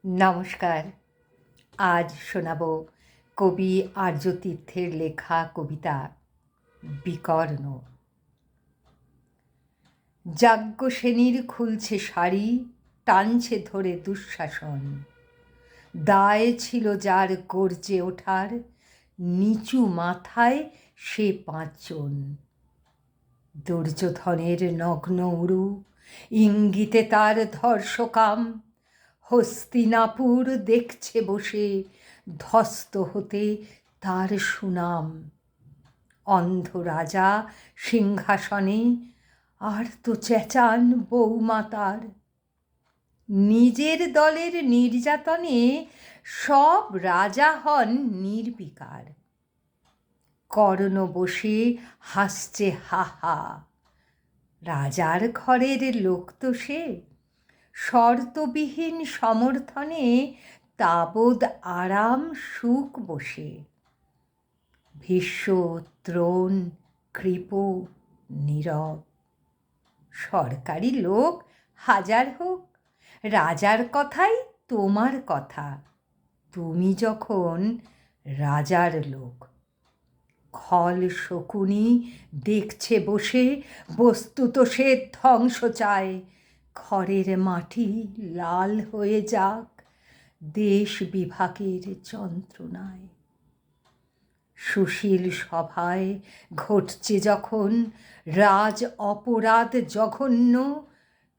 নমস্কার। আজ শোনাব কবি আর্যতীর্থের লেখা কবিতা বিকর্ণ। যাজ্ঞসেনীর খুলছে শাড়ি, টানছে ধরে দুঃশাসন। দায় ছিল যার গর্জে ওঠার, নিচু মাথায় সে ৫ জন। দুর্যোধনের নগ্ন উরু, ইঙ্গিতে তার ধর্ষকাম। হস্তিনাপুর দেখছে বসে, ধ্বস্ত হতে তার সুনাম। অন্ধ রাজা সিংহাসনে, আর তো চেঁচান বৌমা তার। নিজের দলের নির্যাতনে সব রাজা হন নির্বিকার। কর্ণ বসে হাসছে হা হা, রাজার ঘরের লোক তো সে। শর্তবিহীন সমর্থনে তাবৎ আরাম সুখ বসে। ভীষ্ম, দ্রোণ, কৃপ নীরব। সরকারি লোক হাজার হোক, রাজার কথাই তোমার কথা, তুমি যখন রাজার লোক। খল শকুনি দেখছে বসে, বস্তুত সে ধ্বংস চায়। ঘরের মাটি লাল হয়ে যাক দেশ বিভাগের যন্ত্রণায়। সুশীল সভায় ঘটছে যখন রাজ অপরাধ জঘন্য,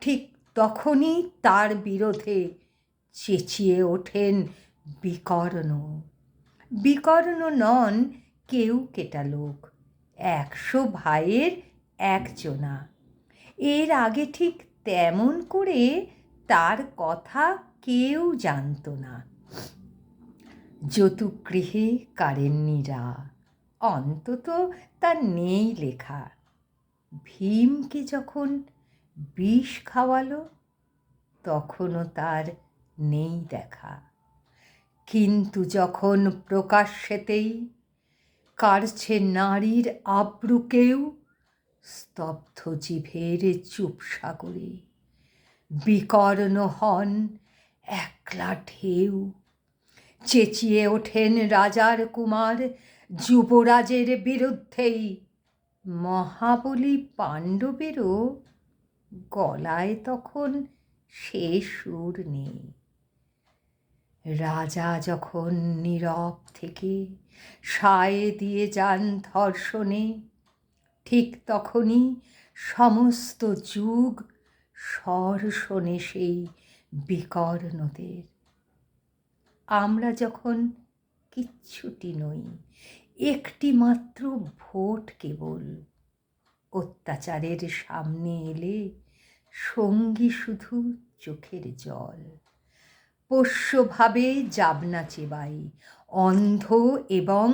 ঠিক তখনই তার বিরোধে চেঁচিয়ে ওঠেন বিকর্ণ। বিকর্ণ নন কেউ কেটা লোক, ১০০ ভাইয়ের একজনা। এর আগে ঠিক তেমন করে তার কথা কেউ জানত না। যতুগৃহে কারেননি রা, অন্তত তার নেই লেখা। ভীমকে যখন বিষ খাওয়ালো, তখনও তার নেই দেখা। কিন্তু যখন প্রকাশ্যেতেই কাড়ছে নারীর আব্রু কেউ, স্তব্ধ জিভের চুপ সাগরে বিকর্ণ হন একলা ঢেউ। চেঁচিয়ে ওঠেন রাজার কুমার যুবরাজের বিরুদ্ধেই। মহাবলী পাণ্ডবেরও গলায় তখন সে সুর নেই। রাজা যখন নীরব থেকে সায় দিয়ে যান ধর্ষণে, ঠিক তখনই সমস্ত যুগ স্বর শোনে সেই বিকর্ণদের। আমরা যখন কিচ্ছুটি নই, একটি মাত্র ভোট কেবল, অত্যাচারের সামনে এলে সঙ্গী শুধু চোখের জল। পোষ্যভাবে যাবনা চেবাই, অন্ধ এবং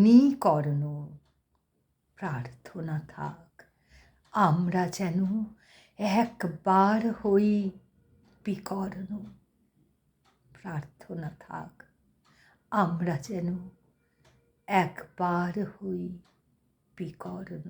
নিকর্ণ। প্রার্থনা থাক আমরা যেন একবার হই বিকর্ণ। প্রার্থনা থাক আমরা যেন একবার হই বিকর্ণ।